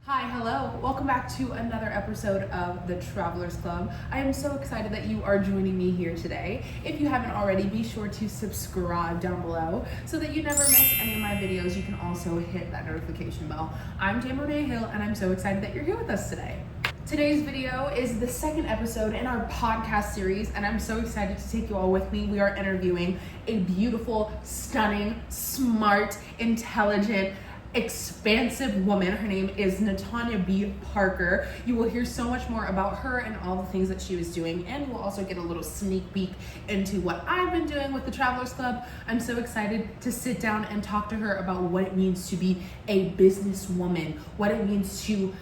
Hi, hello. Welcome back to another episode of the Travelers Club. I am so excited that you are joining me here today. If you haven't already, be sure to subscribe down below so that you never miss any of my videos. You can also hit that notification bell. I'm Jmonet Hill, and I'm so excited that you're here with us today. Today's video is the second episode in our podcast series, and I'm so excited to take you all with me. We are interviewing a beautiful, stunning, smart, intelligent, expansive woman. Her name is Natania B Parker. You will hear so much more about her and all the things that she was doing, and we'll also get a little sneak peek into what I've been doing with the Travelers Club. I'm so excited to sit down and talk to her about what it means to be a businesswoman, what it means to,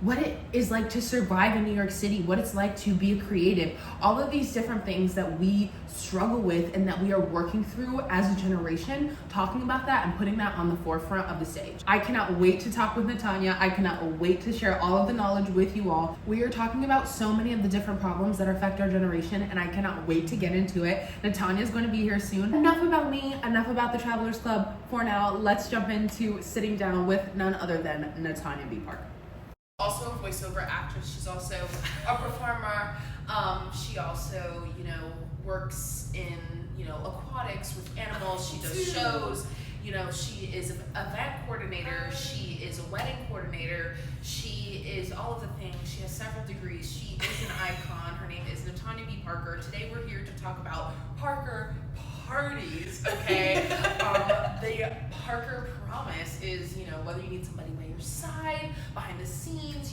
what it is like to survive in New York City, what it's like to be a creative, all of these different things that we struggle with and that we are working through as a generation, talking about that and putting that on the forefront of the stage. I cannot wait to talk with Natania. I cannot wait to share all of the knowledge with you all. We are talking about so many of the different problems that affect our generation, and I cannot wait to get into it. Natania is going to be here soon. Enough about me, enough about the Travelers Club. For now, let's jump into sitting down with none other than Natania B Parker. Also a voiceover actress. She's also a performer. She also, works in, aquatics with animals. She does shows. She is an event coordinator. She is a wedding coordinator. She is all of the things. She has several degrees. She is an icon. Her name is Natania B Parker. Today we're here to talk about Parker Parties, okay? The Parker promise is, whether you need somebody by your side, behind the scenes,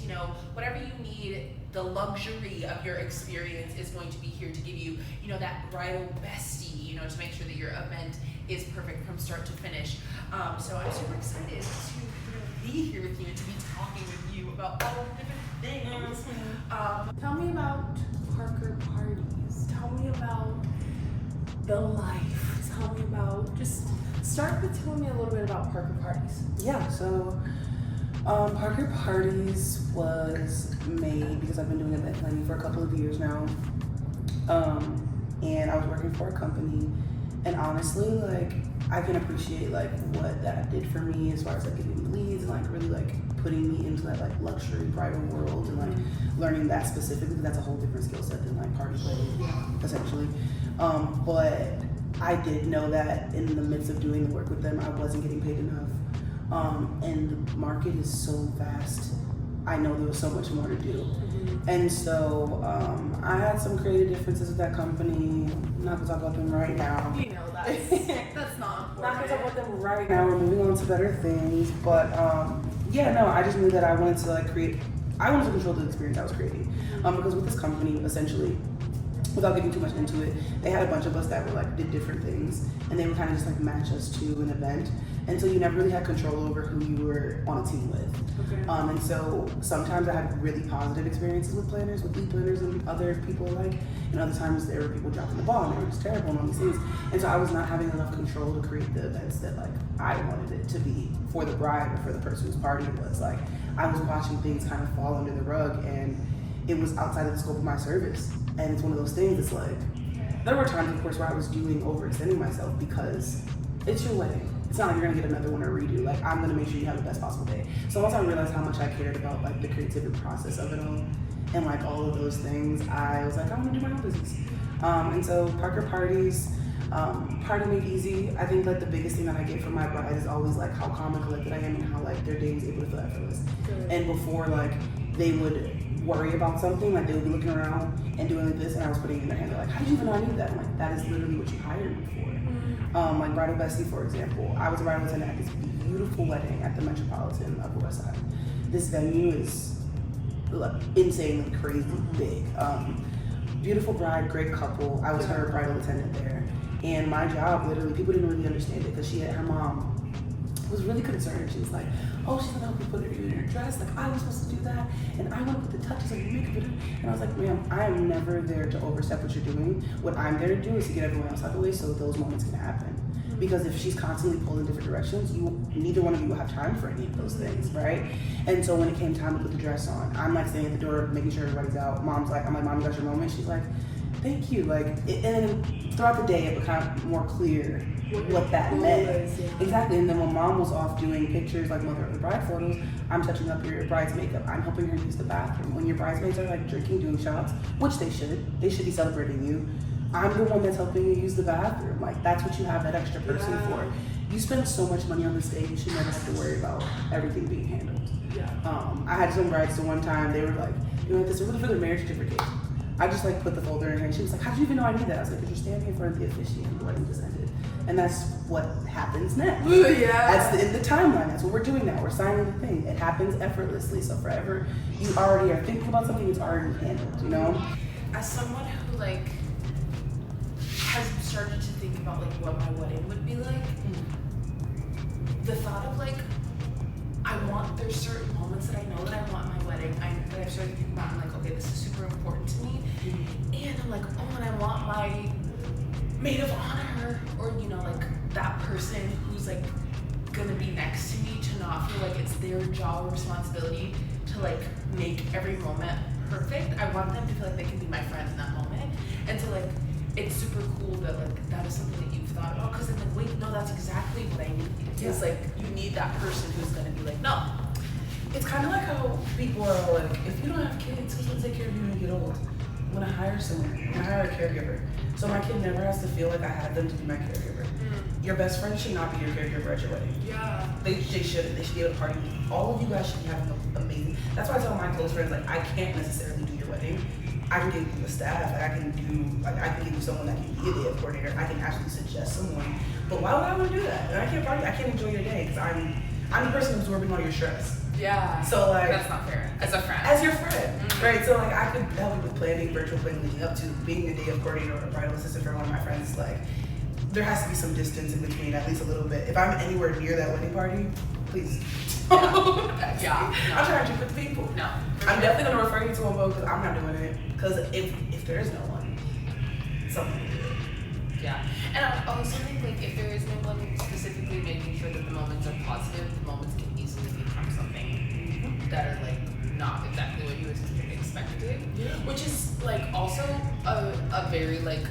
whatever you need, the luxury of your experience is going to be here to give you, that bridal bestie, to make sure that your event is perfect from start to finish. So I'm super excited to be here with you and to be talking with you about all the different things. Tell me about Parker Parties. Tell me about the life. Tell me about, just start with telling me a little bit about Parker Parties. Yeah, so Parker Parties was made because I've been doing event planning for a couple of years now. And I was working for a company, and honestly, I can appreciate what that did for me as far as getting me leads and really putting me into that luxury bridal world and learning that specifically, because that's a whole different skill set than party planning, essentially. But I did know that in the midst of doing the work with them, I wasn't getting paid enough. And the market is so vast. I know there was so much more to do. And so I had some creative differences with that company. I'm not gonna talk about them right now. That's not important. Not gonna talk about them right now. We're moving on to better things. But I just knew that I wanted to control the experience I was creating. Because with this company, essentially, without getting too much into it, they had a bunch of us that were did different things, and they would kind of just match us to an event, and so you never really had control over who you were on a team with. Okay. And so sometimes I had really positive experiences with planners, with lead planners and other people and other times there were people dropping the ball and they were just terrible and all these things. And so I was not having enough control to create the events that I wanted it to be for the bride or for the person whose party it was. I was watching things kind of fall under the rug, and it was outside of the scope of my service. And it's one of those things, it's there were times, of course, where I was overextending myself because it's your wedding. It's not like you're gonna get another one or redo. I'm gonna make sure you have the best possible day. So once I realized how much I cared about the creativity process of it all and all of those things, I was I wanna do my own business. And so Parker Parties, Party Made Easy, I think the biggest thing that I get from my bride is always how calm and collected I am and how their day is able to feel effortless. And before they would worry about something, they would be looking around and doing this, and I was putting it in their hand. They're how did you even know I need that? I'm that is literally what you hired me for. Bridal Bestie, for example. I was a bridal attendant at this beautiful wedding at the Metropolitan Upper West Side. This venue is insanely crazy big. Beautiful bride, great couple. I was her bridal attendant there. And my job, literally, people didn't really understand it because her mom was really concerned. She was oh, she's gonna help you put it in your dress. I was supposed to do that, and I want to put the touches on your makeup. And I was ma'am, I am never there to overstep what you're doing. What I'm there to do is to get everyone else out of the way so those moments can happen. Because if she's constantly pulling different directions, neither one of you will have time for any of those things, right? And so when it came time to put the dress on, I'm standing at the door, making sure everybody's out. Mom's I'm Mom, you got your moment? She's thank you. And then throughout the day, it became more clear what that meant. Exactly. And then when mom was off doing pictures like mother of the bride photos, I'm touching up your bride's makeup. I'm helping her use the bathroom. When your bridesmaids are like drinking, doing shots, which they should be celebrating you. I'm the one that's helping you use the bathroom. Like, that's what you have that extra person for. You spend so much money on this day, you should never have to worry about everything being handled. I had some brides the one time, they were like, you know, this is really for their marriage certificate. I just like put the folder in her and she was like, how did you even know I need that? I was like, because you're standing in front of the officiant, the wedding just ended. And that's what happens next. That's the timeline. That's what we're doing now. We're signing the thing. It happens effortlessly. So forever, you already are thinking about something that's already handled, you know? As someone who like has started to think about like what my wedding would be like, the thought of like, there's certain moments that I know that I want in my wedding, that I've started thinking about, I'm like, okay, this is super important to me. And I'm like, oh, and I want my maid of honor, or, you know, like that person who's like gonna be next to me to not feel like it's their job or responsibility to like make every moment perfect. I want them to feel like they can be my friend in that moment. And so like, it's super cool that like that is something that you've thought about, because I'm like, wait, no, that's exactly what I need. It's like, you need that person who's gonna be like, no. It's kind of like how people are like, if you don't have kids, who's gonna take care of you when you get old? I'm gonna hire someone. I'm gonna hire a caregiver. So my kid never has to feel like I had them to be my caregiver. Your best friend should not be your caregiver at your wedding. They shouldn't. They should be able to party with you. All of you guys should be having an amazing. That's why I tell my close friends, like, I can't necessarily do your wedding. I can give you the staff, I can give you someone that can be a day coordinator. I can actually suggest someone. But why would I want to do that? And I can't party. I can't enjoy your day because I'm the person absorbing all your stress. So like, that's not fair. As a friend. As your friend, right? So like, I could help you with planning, virtual planning leading up to being a day of coordinator or a bridal assistant for one of my friends. Like, there has to be some distance in between, at least a little bit. If I'm anywhere near that wedding party, please. I'm trying to with the people. No. I'm definitely gonna refer you to one because I'm not doing it. Because if there is no one, something to do. And I also think like if there is no one, specifically making sure that the moments are positive, the moments can easily become something that are like not exactly what you expected. Which is like also a very like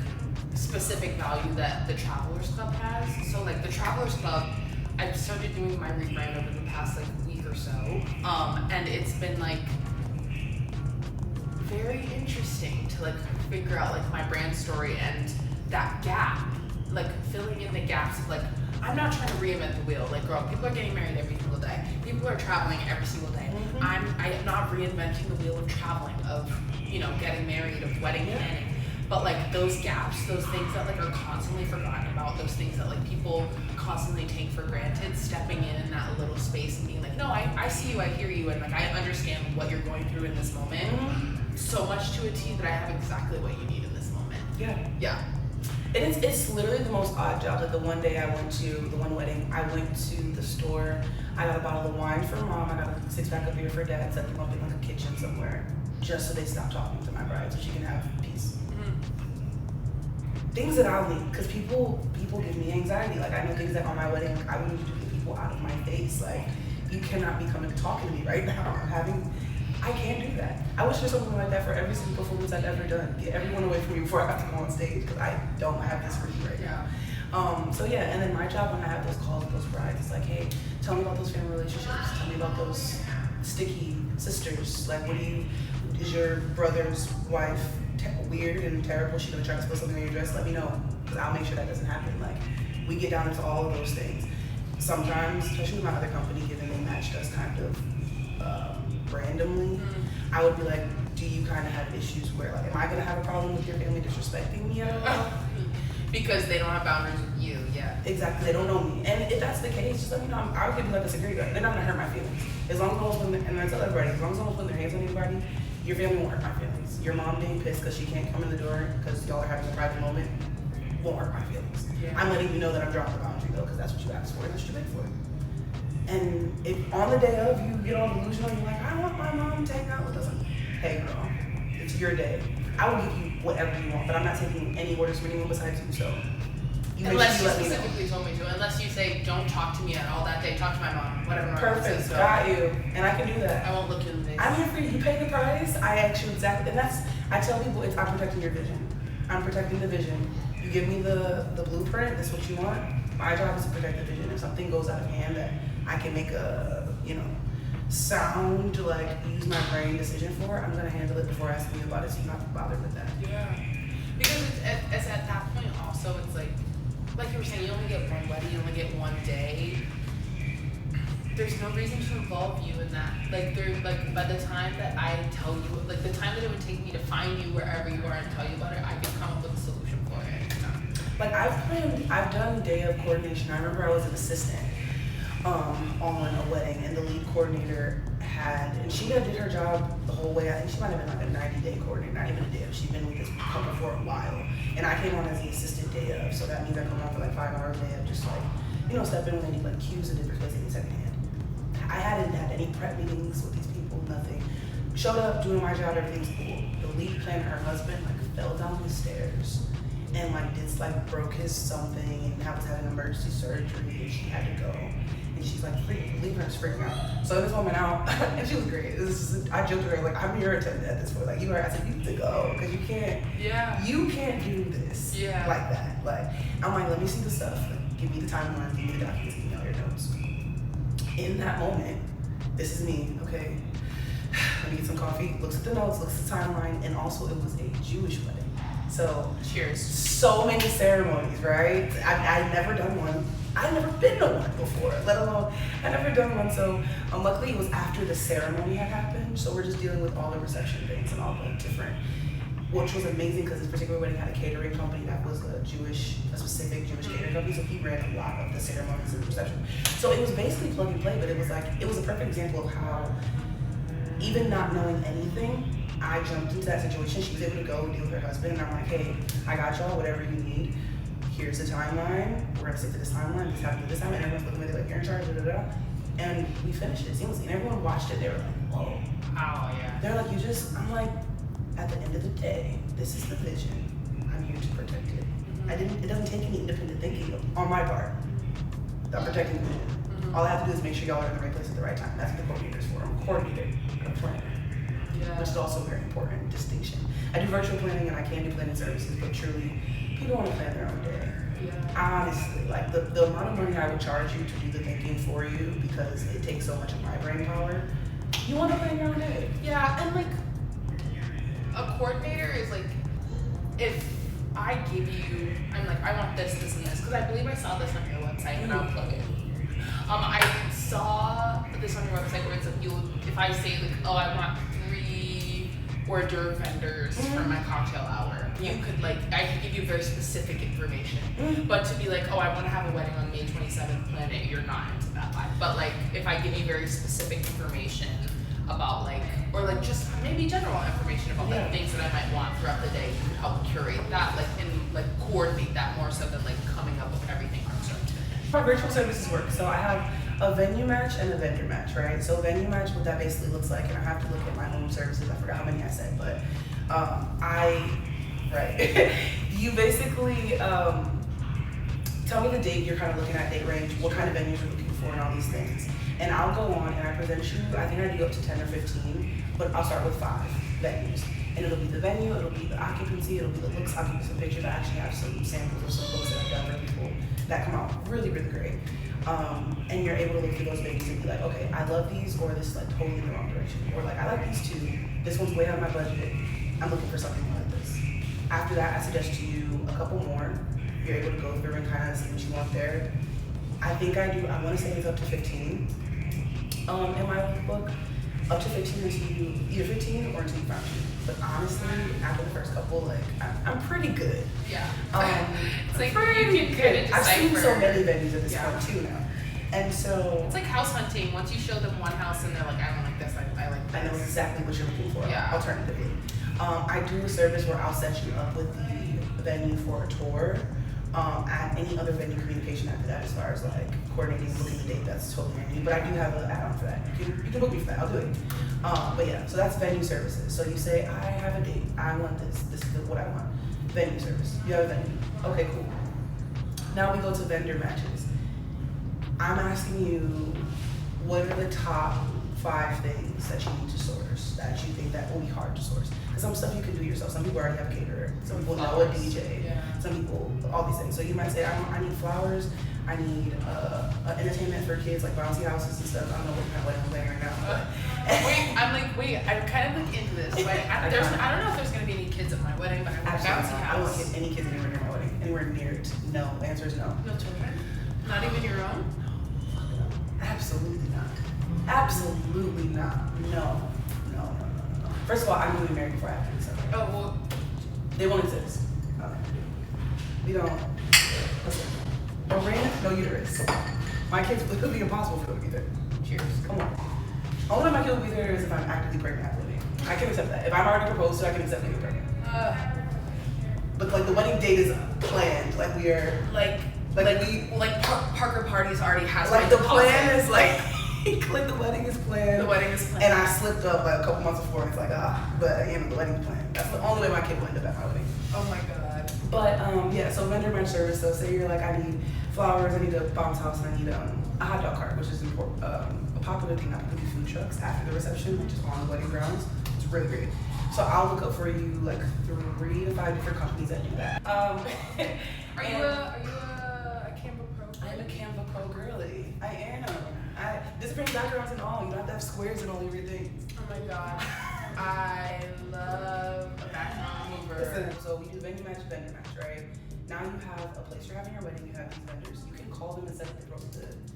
specific value that the Travelers Club has. So like the Travelers Club, I've started doing my rebrand over the past like week or so, and it's been like very interesting to like figure out like my brand story and that gap, like filling in the gaps of like, I'm not trying to reinvent the wheel. Like, girl, people are getting married every single day. People are traveling every single day. I am not reinventing the wheel of traveling, of, you know, getting married, of wedding planning. But like those gaps, those things that like are constantly forgotten about, those things that like people constantly take for granted, stepping in that little space and being like, no, I see you, I hear you, and like I understand what you're going through in this moment. So much to a T that I have exactly what you need in this moment. And it's literally the most odd job. Like the one day I went to the one wedding, I went to the store, I got a bottle of wine for mom, I got a 6-pack of beer for dad, set them up in like a kitchen somewhere, just so they stop talking to my bride so she can have peace. Things that I'll need, because people give me anxiety. Like, I know things that on my wedding, like, I would need to get people out of my face. Like, you cannot be coming talking to me right now. I can't do that. I wish there's something like that for every single performance I've ever done. Get everyone away from me before I have to go on stage, because I don't have this for you right now. So yeah, and then my job when I have those calls with those brides, it's like, hey, tell me about those family relationships. Tell me about those sticky sisters. Like, is your brother's wife weird and terrible? She gonna try to spill something on your dress? Let me know, because I'll make sure that doesn't happen. Like, we get down into all of those things. Sometimes, especially with my other company, given they matched us kind of randomly, I would be like, do you kind of have issues where, like, am I gonna have a problem with your family disrespecting me at all? Because they don't have boundaries with you. Exactly, they don't know me. And if that's the case, just let me know. I'll give you like a security guard. They're not gonna hurt my feelings. As long as no one's putting, and I tell everybody, as long as no one's putting their hands on anybody, your family won't hurt my feelings. Your mom being pissed because she can't come in the door because y'all are having a private moment won't hurt my feelings. I'm letting you know that I'm drawing the boundary though, because that's what you asked for and that's what you paid for. And if on the day of you get all delusional, you're like, I want my mom to hang out with us. Hey girl, it's your day. I will give you whatever you want, but I'm not taking any orders from anyone besides you, so. Unless you specifically told me to, unless you say, don't talk to me at all that day, talk to my mom, whatever. Perfect, so got you. And I can do that. I won't look you in the face. I'm here for you. You pay the price. I ask you exactly, and I tell people, I'm protecting your vision. I'm protecting the vision. You give me the blueprint, that's what you want. My job is to protect the vision. If something goes out of hand that I can make a, sound, like, use my brain decision for, I'm gonna handle it before asking you about it, so you don't have to bother with that. Yeah. Because it's at that point also, it's like you were saying, you only get one wedding, you only get one day. There's no reason to involve you in that. Like, by the time that I tell you, like, the time that it would take me to find you wherever you are and tell you about it, I can come up with a solution for it. Like, I've done day of coordination. I remember I was an assistant on a wedding, and the lead coordinator and she did her job the whole way. I think she might have been like a 90-day coordinator, not even a day of. She'd been with this couple for a while. And I came on as the assistant day of, so that means I come on for like 5 hours a day of just like, step in when they need like cues and different places in secondhand. I hadn't had any prep meetings with these people, nothing. Showed up, doing my job, everything's cool. The lead planner, her husband, like fell down the stairs and broke his something, and was having emergency surgery, and she had to go. And she's like, leave her, just freaking out. So this woman out, and she was great. I joked to her, like, I'm your attendant at this point. Like, you are, I said, you need to go, because you can't do this like that. Like, I'm like, let me see the stuff. Like, give me the timeline, give me the documents, give me all your notes. In that moment, this is me, okay, let me get some coffee, looks at the notes, looks at the timeline, and also it was a Jewish wedding. So, cheers. So many ceremonies, right? I'd never done one. I'd never been to one before, let alone, I'd never done one. So, luckily it was after the ceremony had happened. So we're just dealing with all the reception things and all the different, which was amazing because this particular wedding had a catering company that was a specific Jewish catering company. So he ran a lot of the ceremonies and the reception. So it was basically plug and play, but it was a perfect example of how, even not knowing anything, I jumped into that situation. She was able to go and deal with her husband, and I'm like, hey, I got y'all, whatever you need. Here's the timeline. We're gonna stick to this timeline. This happened at this time, and everyone's looking at it like, you're in charge, da da da. And we finished it seamlessly, and everyone watched it. They were like, whoa. Oh yeah. They're like, I'm like, at the end of the day, this is the vision. I'm here to protect it. It doesn't take any independent thinking on my part. I'm protecting the vision. All I have to do is make sure y'all are in the right place at the right time. That's what the coordinator is for. I'm a coordinator, I'm a planner. Yeah. Which is also a very important distinction. I do virtual planning and I can do planning services, but truly, people want to plan their own day. Yeah. Honestly, like the amount of money I would charge you to do the thinking for you because it takes so much of my brain power, you want to plan your own day. Yeah, and like, a coordinator is like, if I give you, I'm like, I want this, this, and this, because I believe I saw this on your website, and I'll plug it. I saw this on your website where it's like, if I say like, oh, I want 3 hors d'oeuvre vendors for my cocktail hour, you could like, I could give you very specific information. But to be like, oh, I want to have a wedding on May 27th, plan it, you're not into that vibe. But like, if I give you very specific information about like, or like just maybe general information about like things that I might want throughout the day, you could help curate that, like, and like coordinate that more so than like coming up with everything from start to finish. How virtual services work. So I have a venue match and a vendor match, right? So venue match, what that basically looks like, and I have to look at my home services, I forgot how many I said, but you basically tell me the date you're kind of looking at, date range, what kind of venues you're looking for, and all these things. And I'll go on and I present you, I think I do up to 10 or 15, but I'll start with 5 venues. And it'll be the venue, it'll be the occupancy, it'll be the looks. I'll give you some pictures. I actually have some samples of some books that I've done for people that come out really, really great. And you're able to look through those venues and be like, okay, I love these, or this is like totally in the wrong direction. Or like, I like these 2, this one's way out of my budget, I'm looking for something like this. After that, I suggest to you a couple more. You're able to go through and kind of see what you want there. I want to say it's up to 15 in my book. Up to 15 until you, either 15 or until you found you. But honestly, after the first couple, like, I'm pretty good. Yeah. It's like pretty good. I've seen so many venues at this point too now. And so it's like house hunting. Once you show them one house and they're like, I don't like this, I like this. I know exactly what you're looking for. Yeah. Alternatively. I do a service where I'll set you up with the venue for a tour. At any other venue communication after that, as far as like coordinating, booking the date, that's totally on you. But I do have an add-on for that. You can book me for that. I'll do it. But yeah, so that's venue services. So you say, I have a date. I want this. This is what I want. Venue service. You have a venue. Okay, cool. Now we go to vendor matches. I'm asking you, what are the top 5 things that you need to source that you think that will be hard to source? Because some stuff you can do yourself. Some people already have a caterer. Some people know a DJ. Yeah. Some people, all these things. So you might say, I need flowers, I need entertainment for kids, like bouncy houses and stuff. I don't know what kind of wedding I'm planning right now. I'm kind of like into this. Like, I don't know if there's gonna be any kids at my wedding, but I want a bouncy house. I don't want any kids anywhere near my wedding. Anywhere near it. No. The answer is no. No children? Not even your own? Absolutely not. Absolutely not. No. First of all, I'm gonna be married before I have kids. So. Oh, well. They won't exist. Okay. We don't. Listen. No ring, no uterus. My kids, it could be impossible for them to be there. Cheers. Come on. Only way my kid will be there is if I'm actively pregnant at the wedding. I can accept that. If I'm already proposed to, I can accept being pregnant. But like the wedding date is planned. Like we are. Parker Parteze already has. Like the plan is like the wedding is planned. The wedding is planned. And I slipped up like a couple months before, and it's like but the wedding's planned. That's the only way my kid will end up at my wedding. Oh my god. But yeah, so vendor match service. So say you're like, I need flowers, I need a bounce house, and I need a hot dog cart, which is important. A popular thing now, people do food trucks after the reception, which is on the wedding grounds. It's really great. So I'll look up for you like 3 to 5 different companies that do that. Are you a Canva Pro? I'm a Canva Pro girly. I am. Disappearing backgrounds and all. You don't have to have squares and all of your things. Oh my god. I love a background mover. Listen, so we do vendor match, right? Now you have a place you're having your wedding, you have these vendors. You can call them and set up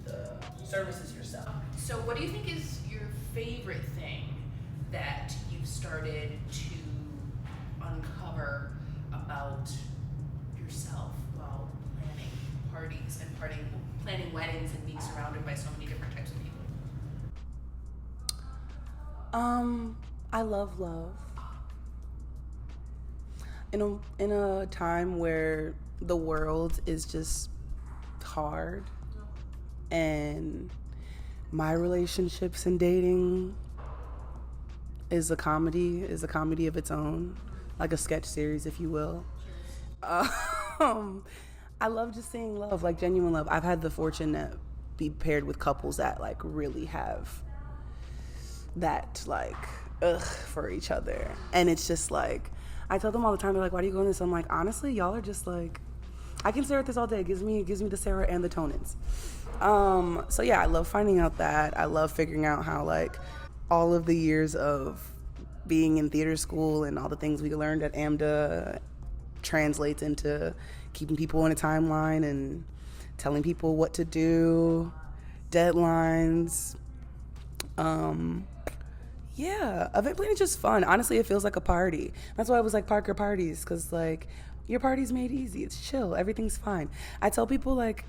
the services yourself. So what do you think is your favorite thing that you've started to uncover about yourself while planning parties and planning weddings and being surrounded by so many different types of people? I love love. In a time where the world is just hard and my relationships and dating is a comedy of its own, like a sketch series, if you will. I love just seeing love, like genuine love. I've had the fortune to be paired with couples that like really have that like for each other, and it's just like I tell them all the time, they're like, why do you go in this? I'm like, honestly, y'all are just like, I can stare at this all day. It gives me the Sarah and the Tonins. So yeah, I love finding out that. I love figuring out how like all of the years of being in theater school and all the things we learned at AMDA translates into keeping people in a timeline and telling people what to do, deadlines. Yeah, event planning is just fun. Honestly, it feels like a party. That's why I was like Parker Parteze, because like your party's made easy. It's chill. Everything's fine. I tell people like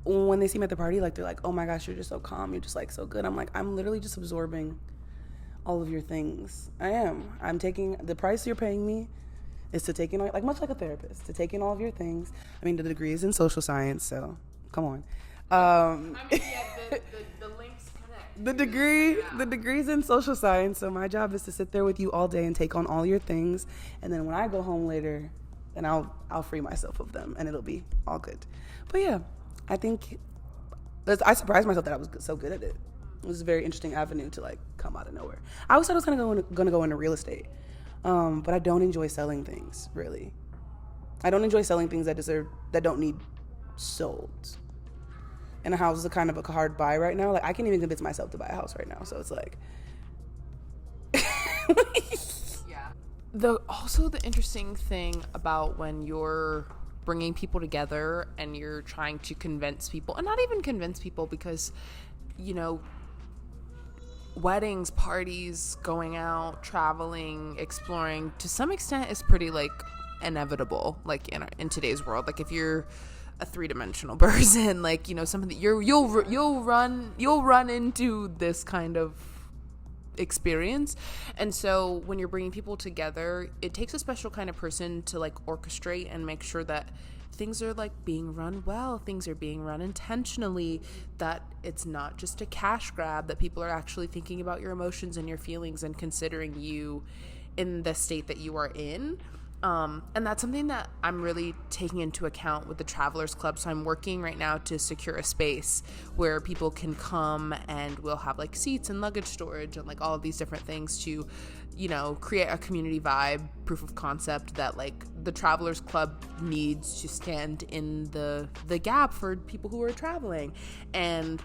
when they see me at the party, like they're like, oh my gosh, you're just so calm. You're just like so good. I'm like, I'm literally just absorbing all of your things. I am. I'm taking the price you're paying me is to take in, like much like a therapist, to take in all of your things. I mean, the degree is in social science, so come on. The links connect. The degree's in social science, so my job is to sit there with you all day and take on all your things, and then when I go home later, then I'll free myself of them, and it'll be all good. But yeah, I think I surprised myself that I was so good at it. It was a very interesting avenue to like come out of nowhere. I always thought I was gonna go into real estate, but I don't enjoy selling things really. I don't enjoy selling things that don't need sold. And a house is a kind of a hard buy right now. Like I can't even convince myself to buy a house right now. So it's like, yeah. Also the interesting thing about when you're bringing people together and you're trying to convince people, and not even convince people, because you know, weddings, parties, going out, traveling, exploring, to some extent is pretty like inevitable, like in today's world. Like if you're a 3-dimensional person, like, you know, something that you'll run into this kind of experience. And so when you're bringing people together, it takes a special kind of person to like orchestrate and make sure that things are like being run well, things are being run intentionally, that it's not just a cash grab, that people are actually thinking about your emotions and your feelings and considering you in the state that you are in. And that's something that I'm really taking into account with the Travelers Club. So I'm working right now to secure a space where people can come, and we'll have like seats and luggage storage and like all of these different things to, you know, create a community vibe, proof of concept that like the Travelers Club needs to stand in the gap for people who are traveling. And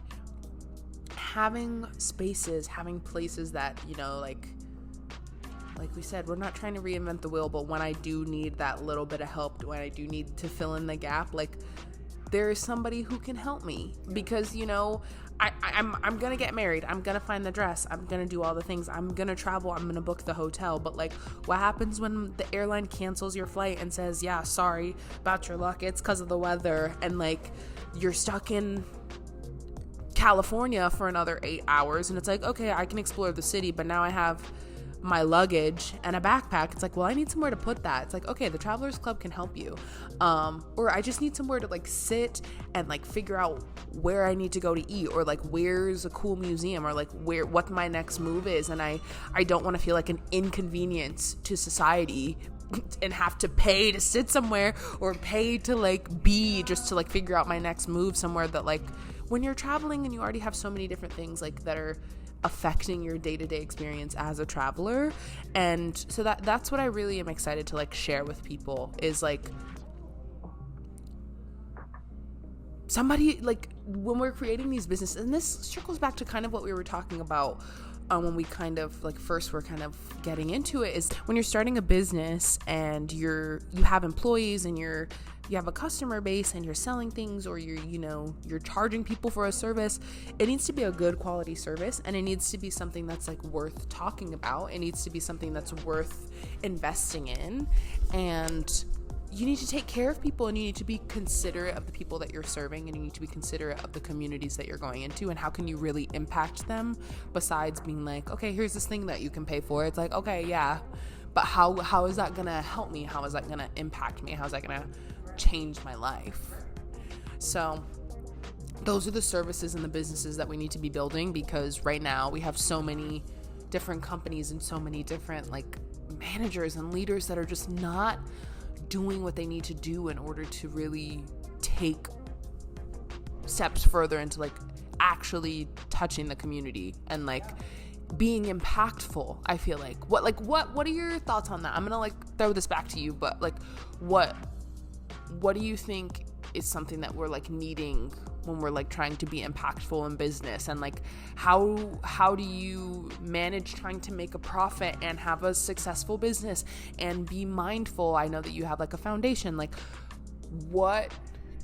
having spaces, having places that, you know, like we said, we're not trying to reinvent the wheel, but when I do need that little bit of help, when I do need to fill in the gap, like there is somebody who can help me, because, you know, I'm gonna get married, I'm gonna find the dress, I'm gonna do all the things, I'm gonna travel, I'm gonna book the hotel, but like what happens when the airline cancels your flight and says, yeah, sorry about your luck, it's because of the weather, and like you're stuck in California for another 8 hours, and it's like, okay, I can explore the city, but now I have my luggage and a backpack. It's like, well, I need somewhere to put that. It's like, okay, the Travelers Club can help you. Or I just need somewhere to like sit and like figure out where I need to go to eat, or like where's a cool museum, or like what my next move is. And I don't want to feel like an inconvenience to society and have to pay to sit somewhere, or pay to like be just to like figure out my next move somewhere that like, when you're traveling and you already have so many different things like that are affecting your day-to-day experience as a traveler. And so that's what I really am excited to like share with people, is like somebody, like when we're creating these businesses, and this circles back to kind of what we were talking about when we kind of like first were kind of getting into it, is when you're starting a business and you have employees and you have a customer base and you're selling things, or you're charging people for a service, it needs to be a good quality service, and it needs to be something that's like worth talking about. It needs to be something that's worth investing in, and you need to take care of people, and you need to be considerate of the people that you're serving, and you need to be considerate of the communities that you're going into, and how can you really impact them besides being like, okay, here's this thing that you can pay for. It's like, okay, yeah, but how is that gonna help me? How is that gonna impact me? How is that gonna change my life? So those are the services and the businesses that we need to be building, because right now we have so many different companies and so many different like managers and leaders that are just not doing what they need to do in order to really take steps further into like actually touching the community and like being impactful. I feel like what are your thoughts on that? I'm gonna like throw this back to you, but like what do you think is something that we're like needing when we're like trying to be impactful in business, and like how do you manage trying to make a profit and have a successful business and be mindful? I know that you have like a foundation. Like what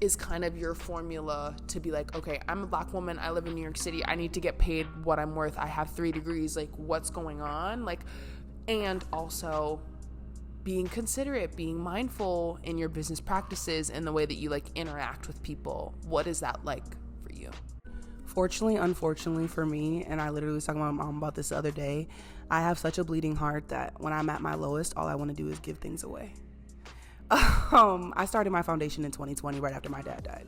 is kind of your formula to be like, okay, I'm a Black woman, I live in New York City, I need to get paid what I'm worth, I have 3 degrees, like what's going on? Like, and also being considerate, being mindful in your business practices and the way that you like interact with people. What is that like for you? Fortunately, unfortunately for me, and I literally was talking to my mom about this the other day, I have such a bleeding heart that when I'm at my lowest, all I want to do is give things away. I started my foundation in 2020 right after my dad died.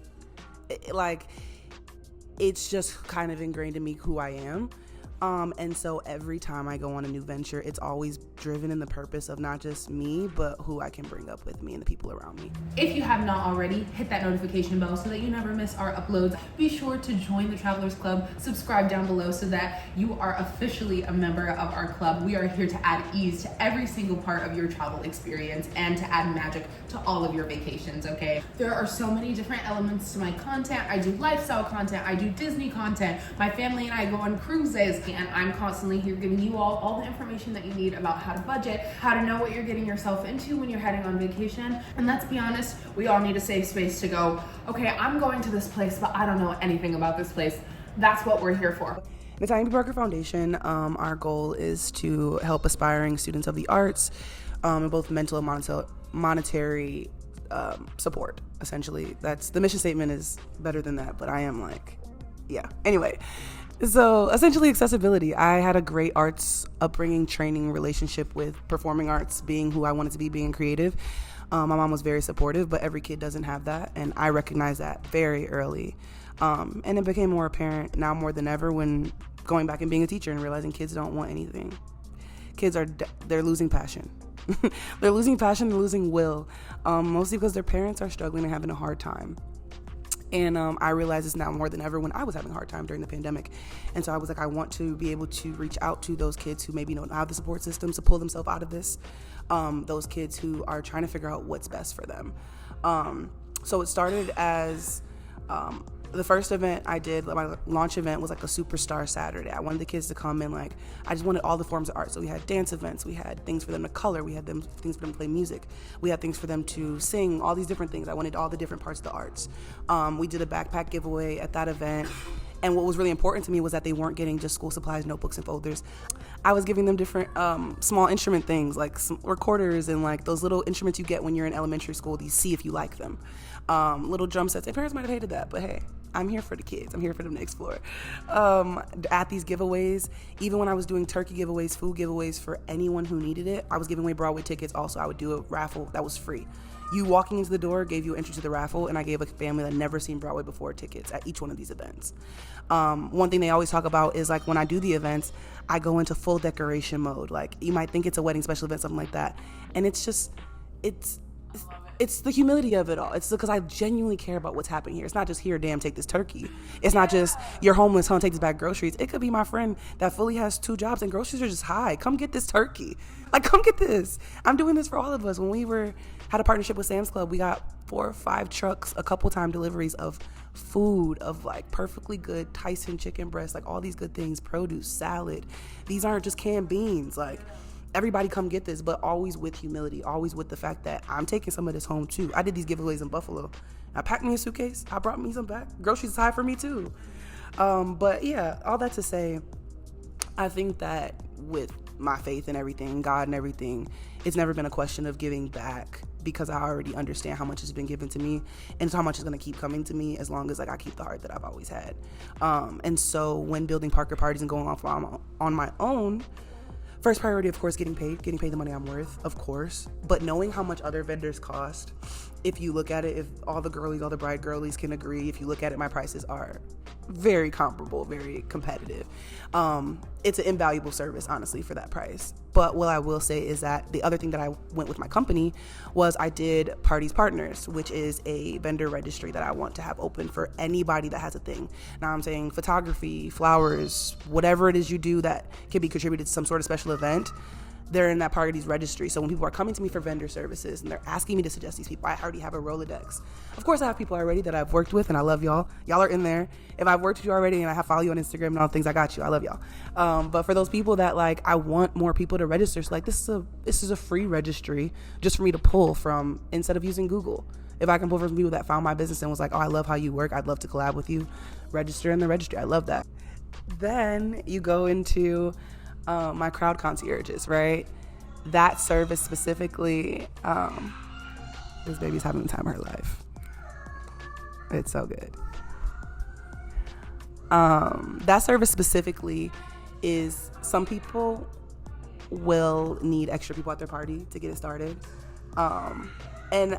It's just kind of ingrained in me who I am. And so every time I go on a new venture, it's always driven in the purpose of not just me, but who I can bring up with me and the people around me. If you have not already, hit that notification bell so that you never miss our uploads. Be sure to join the Travelers Club, subscribe down below so that you are officially a member of our club. We are here to add ease to every single part of your travel experience and to add magic to all of your vacations, okay? There are so many different elements to my content. I do lifestyle content, I do Disney content, my family and I go on cruises, and I'm constantly here giving you all the information that you need about how to budget, how to know what you're getting yourself into when you're heading on vacation. And let's be honest, we all need a safe space to go, okay, I'm going to this place, but I don't know anything about this place. That's what we're here for. Natania B Parker Foundation, our goal is to help aspiring students of the arts in both mental and monetary support, essentially. That's the mission statement is better than that, but I am like, yeah. Anyway, so essentially accessibility. I had a great arts upbringing, training, relationship with performing arts, being who I wanted to be, being creative. My mom was very supportive, but every kid doesn't have that, and I recognized that very early. And it became more apparent now more than ever when going back and being a teacher and realizing kids don't want anything. Kids they're losing passion. They're losing passion, they're losing will, mostly because their parents are struggling and having a hard time. And I realize this now more than ever when I was having a hard time during the pandemic. And so I was like, I want to be able to reach out to those kids who maybe don't have the support systems to pull themselves out of this. Those kids who are trying to figure out what's best for them. So it started as the first event I did, my launch event, was like a Superstar Saturday. I wanted the kids to come and I just wanted all the forms of art. So we had dance events, we had things for them to color, we had things for them to play music, we had things for them to sing, all these different things. I wanted all the different parts of the arts. We did a backpack giveaway at that event. And what was really important to me was that they weren't getting just school supplies, notebooks, and folders. I was giving them different small instrument things, like some recorders and like those little instruments you get when you're in elementary school to see if you like them. Little drum sets. Their parents might have hated that, but hey, I'm here for the kids. I'm here for them to explore. At these giveaways, even when I was doing turkey giveaways, food giveaways for anyone who needed it, I was giving away Broadway tickets. Also, I would do a raffle that was free. You walking into the door gave you entry to the raffle, and I gave a family that never seen Broadway before tickets at each one of these events. One thing they always talk about is like when I do the events, I go into full decoration mode. Like you might think it's a wedding special event, something like that, and it's the humility of it all. It's because I genuinely care about what's happening here. It's not just here, damn, take this turkey. It's not just you're homeless, huh, take this bag of groceries. It could be my friend that fully has 2 jobs and groceries are just high. Come get this turkey. Like, come get this. I'm doing this for all of us. When we had a partnership with Sam's Club, we got 4 or 5 trucks, a couple time deliveries of food, of like perfectly good Tyson chicken breast, like all these good things, produce, salad. These aren't just canned beans. Like, everybody come get this, but always with humility, always with the fact that I'm taking some of this home too. I did these giveaways in Buffalo. I packed me a suitcase. I brought me some back. Groceries is high for me too. But yeah, all that to say, I think that with my faith and everything, God and everything, it's never been a question of giving back because I already understand how much has been given to me and how much is going to keep coming to me as long as like I keep the heart that I've always had. And so when building Parker Parties and going off on my own, first priority, of course, getting paid the money I'm worth, of course. But knowing how much other vendors cost, if you look at it, if all the girlies, all the bride girlies can agree, if you look at it, my prices are very comparable, very competitive. It's an invaluable service, honestly, for that price. But what I will say is that the other thing that I went with my company was I did Parties Partners, which is a vendor registry that I want to have open for anybody that has a thing. Now I'm saying photography, flowers, whatever it is you do that can be contributed to some sort of special event, they're in that Parties registry. So when people are coming to me for vendor services and they're asking me to suggest these people, I already have a Rolodex. Of course, I have people already that I've worked with, and I love y'all. Y'all are in there. If I've worked with you already and I have followed you on Instagram and all the things, I got you. I love y'all. But for those people that like, I want more people to register. So like, this is a free registry just for me to pull from instead of using Google. If I can pull from people that found my business and was like, oh, I love how you work, I'd love to collab with you, register in the registry. I love that. Then you go into my crowd concierges, right? That service specifically, this baby's having the time of her life. It's so good. That service specifically is some people will need extra people at their party to get it started. And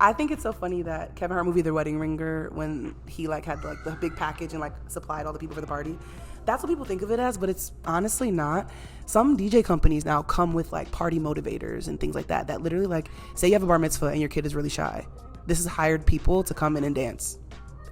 I think it's so funny that Kevin Hart movie The Wedding Ringer, when he like had like the big package and like supplied all the people for the party, that's what people think of it as, but it's honestly not. Some DJ companies now come with like party motivators and things like that literally like, say you have a bar mitzvah and your kid is really shy. This is hired people to come in and dance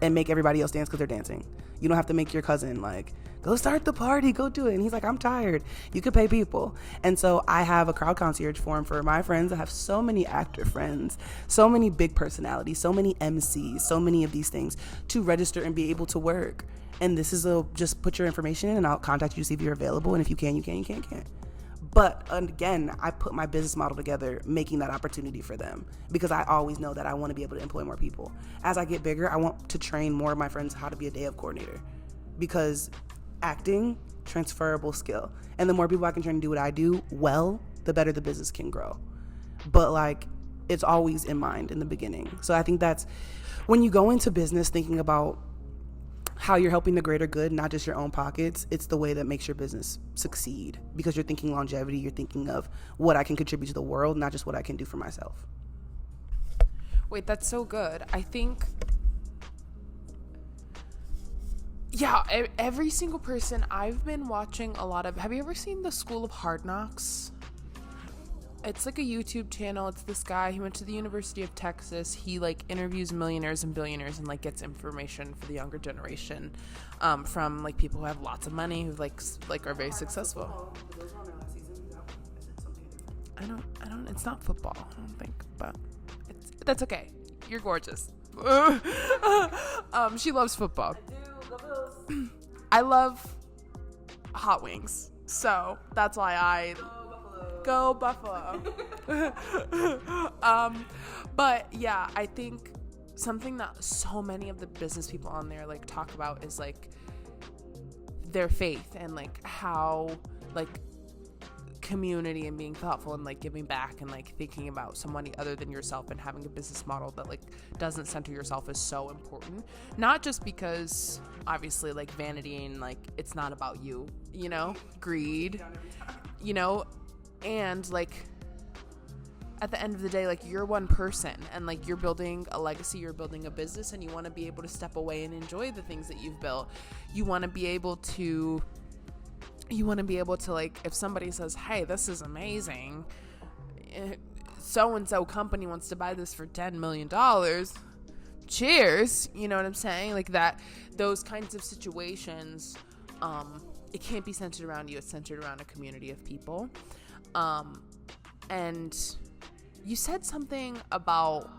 and make everybody else dance because they're dancing. You don't have to make your cousin like, go start the party, go do it. And he's like, I'm tired. You could pay people. And so I have a crowd concierge form for my friends. I have so many actor friends, so many big personalities, so many MCs, so many of these things to register and be able to work. And this is just put your information in and I'll contact you to see if you're available. And if you can, you can, you can't. But again, I put my business model together, making that opportunity for them because I always know that I want to be able to employ more people. As I get bigger, I want to train more of my friends how to be a day of coordinator because acting, transferable skill. And the more people I can train to do what I do well, the better the business can grow. But like, it's always in mind in the beginning. So I think that's when you go into business thinking about how you're helping the greater good, not just your own pockets, it's the way that makes your business succeed because you're thinking longevity, you're thinking of what I can contribute to the world, not just what I can do for myself. Wait, that's so good. I think, yeah, every single person I've been watching a lot of, have you ever seen the School of Hard Knocks? It's like a YouTube channel. It's this guy. He went to the University of Texas. He like interviews millionaires and billionaires and like gets information for the younger generation, from like people who have lots of money who like are very successful. I don't. It's not football. I don't think, but that's okay. You're gorgeous. She loves football. I do. Go Bills. I love hot wings, so that's why I. Go Buffalo. But yeah, I think something that so many of the business people on there like talk about is like their faith and like how like community and being thoughtful and like giving back and like thinking about somebody other than yourself and having a business model that like doesn't center yourself is so important. Not just because obviously like vanity and like it's not about you, you know, greed, you know, and like at the end of the day, like you're one person and like you're building a legacy, you're building a business, and you want to be able to step away and enjoy the things that you've built. You want to be able to like, if somebody says, hey, this is amazing, so-and-so company wants to buy this for $10 million, cheers, you know what I'm saying? Like that, those kinds of situations, it can't be centered around you. It's centered around a community of people. And you said something about,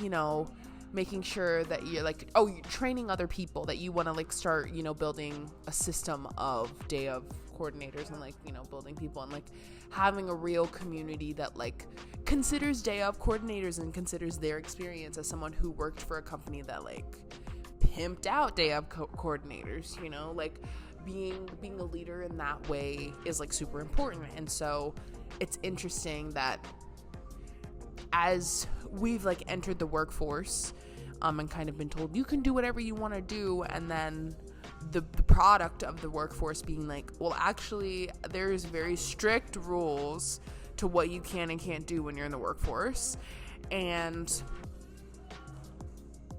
you know, making sure that you're like, you're training other people, that you want to like start, you know, building a system of day of coordinators and like, you know, building people and like having a real community that like considers day of coordinators and considers their experience as someone who worked for a company that like pimped out day of coordinators, you know, like being a leader in that way is like super important. And so it's interesting that as we've like entered the workforce and kind of been told you can do whatever you want to do, and then the product of the workforce being like, well, actually there's very strict rules to what you can and can't do when you're in the workforce, and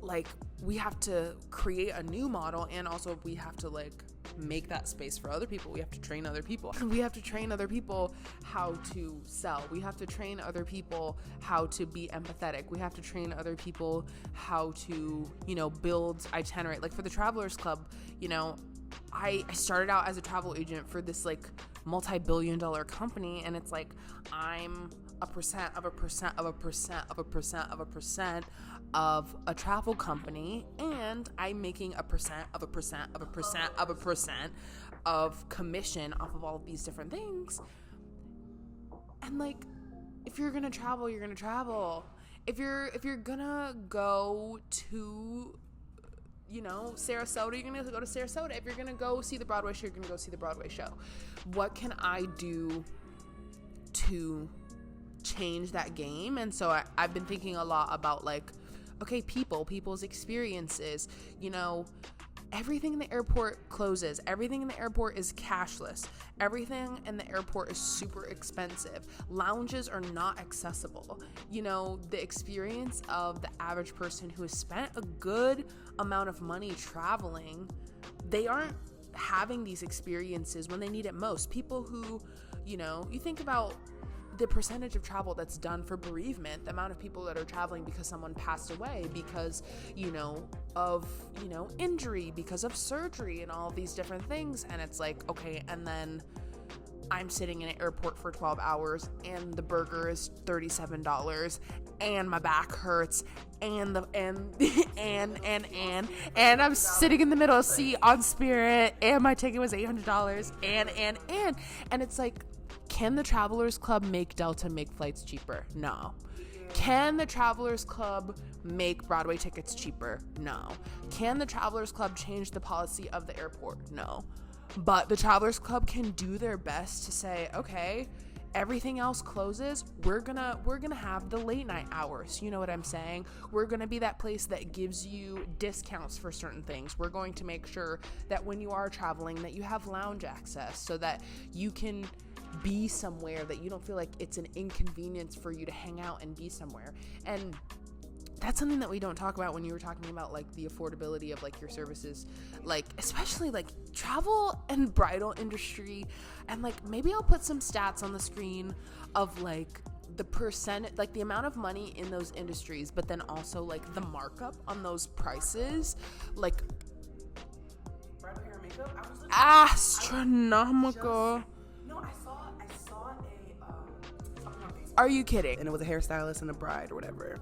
like we have to create a new model, and also we have to like make that space for other people. We have to train other people. We have to train other people how to sell. We have to train other people how to be empathetic. We have to train other people how to, you know, build itinerary. Like for the Travelers Club, you know, I started out as a travel agent for this like multi-billion-dollar company, and it's like I'm a percent of a percent of a percent of a percent of a percent of a travel company, and I'm making a percent of a percent of a percent of a percent of commission off of all of these different things. And like, if you're gonna travel, you're gonna travel. If you're gonna go to, you know, Sarasota, you're gonna go to Sarasota. If you're gonna go see the Broadway show, you're gonna go see the Broadway show. What can I do to change that game? And so I've been thinking a lot about like, okay, people's experiences, you know, everything in the airport closes. Everything in the airport is cashless. Everything in the airport is super expensive. Lounges are not accessible. You know, the experience of the average person who has spent a good amount of money traveling, they aren't having these experiences when they need it most. People who, you know, you think about the percentage of travel that's done for bereavement, the amount of people that are traveling because someone passed away, because, you know, of, you know, injury, because of surgery and all of these different things. And it's like, okay, and then I'm sitting in an airport for 12 hours and the burger is $37 and my back hurts and and I'm sitting in the middle of seat on Spirit and my ticket was $800 and it's like, can the Travelers Club make Delta make flights cheaper? No. Can the Travelers Club make Broadway tickets cheaper? No. Can the Travelers Club change the policy of the airport? No. But the Travelers Club can do their best to say, okay, everything else closes. We're gonna have the late night hours. You know what I'm saying? We're gonna be that place that gives you discounts for certain things. We're going to make sure that when you are traveling that you have lounge access so that you can be somewhere, that you don't feel like it's an inconvenience for you to hang out and be somewhere. And that's something that we don't talk about when you were talking about like the affordability of like your services, like especially like travel and bridal industry. And like maybe I'll put some stats on the screen of like the percent, like the amount of money in those industries, but then also like the markup on those prices, like Bridal hair and makeup. I was looking. astronomical. No, I saw a something on Facebook. Are you kidding? And it was a hairstylist and a bride or whatever.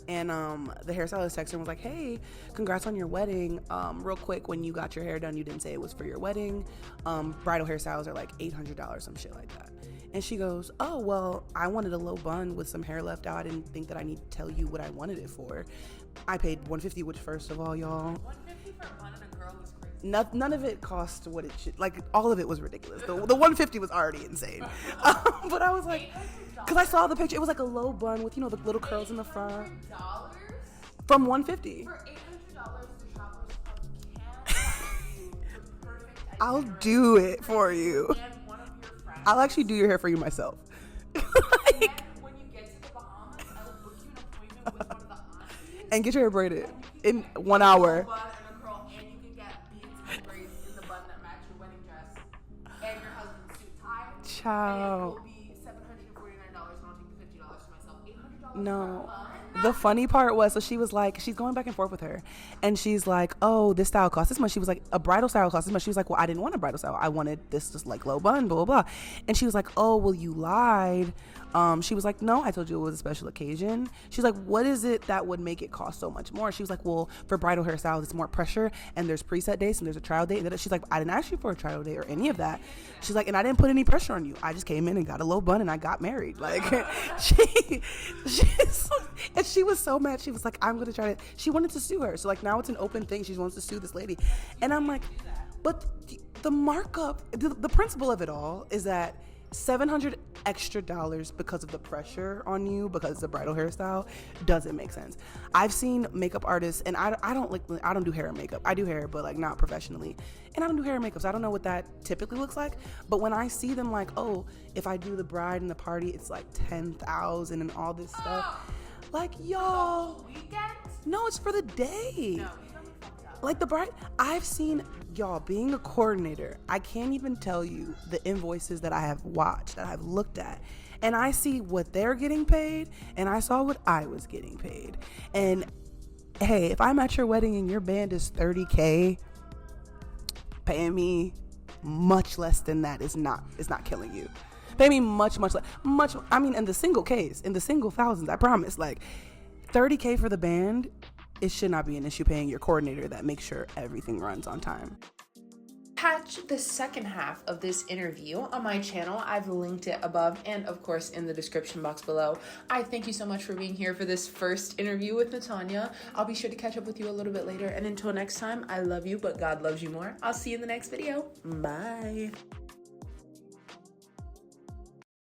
And the hairstylist texted and was like, hey, congrats on your wedding. Real quick, when you got your hair done, you didn't say it was for your wedding. Bridal hairstyles are like $800, some shit like that. And she goes, oh, well, I wanted a low bun with some hair left out. I didn't think that I need to tell you what I wanted it for. I paid $150, which first of all, y'all. $150 for a bun and a girl was crazy. None of it cost what it should. Like, all of it was ridiculous. The $150 was already insane. But I was like, because I saw the picture. It was like a low bun with, you know, the little curls in the front. $800? From $150. For $800, the Travelers Club can find you the perfect itinerary. I'll do it for you. And one of your friends. I'll actually do your hair for you myself. And then when you get to the Bahamas, I'll book you an appointment with one of the aunties. And get your hair braided in 1 hour. Bun and a curl, and you can get beads and braids in the bun that match your wedding dress and your husband's suit tie. Ciao. And it will be $749, and I'll take the $50 for myself. $800 No. for a bun? The funny part was, so she was like, she's going back and forth with her. And she's like, oh, this style costs this much. She was like, a bridal style costs this much. She was like, well, I didn't want a bridal style. I wanted this just like low bun, blah, blah, blah. And she was like, oh, well, you lied. She was like, no, I told you it was a special occasion. She's like, what is it that would make it cost so much more? She was like, well, for bridal hairstyles, it's more pressure and there's preset dates and there's a trial date. And she's like, I didn't ask you for a trial date or any of that. She's like, and I didn't put any pressure on you. I just came in and got a low bun and I got married. Like, and she was so mad. She was like, I'm going to try to, she wanted to sue her. So like now it's an open thing. She wants to sue this lady. And I'm like, but the markup, the principle of it all is that $700 extra because of the pressure on you because it's a bridal hairstyle doesn't make sense. I've seen makeup artists, and I don't do hair and makeup. I do hair, but like not professionally, and I don't do hair and makeup, so I don't know what that typically looks like. But when I see them like, oh, if I do the bride and the party, it's like $10,000 and all this stuff. Like, y'all, no, it's for the day. No. Like the bride, I've seen, y'all, being a coordinator, I can't even tell you the invoices that I have watched, that I've looked at. And I see what they're getting paid, and I saw what I was getting paid. And hey, if I'm at your wedding and your band is $30K, paying me much less than that is not killing you. Pay me much less. I mean, in the single thousands, I promise. Like, $30K for the band, it should not be an issue paying your coordinator that makes sure everything runs on time. Catch the second half of this interview on my channel. I've linked it above and of course in the description box below. I thank you so much for being here for this first interview with Natania. I'll be sure to catch up with you a little bit later. And until next time, I love you, but God loves you more. I'll see you in the next video. Bye.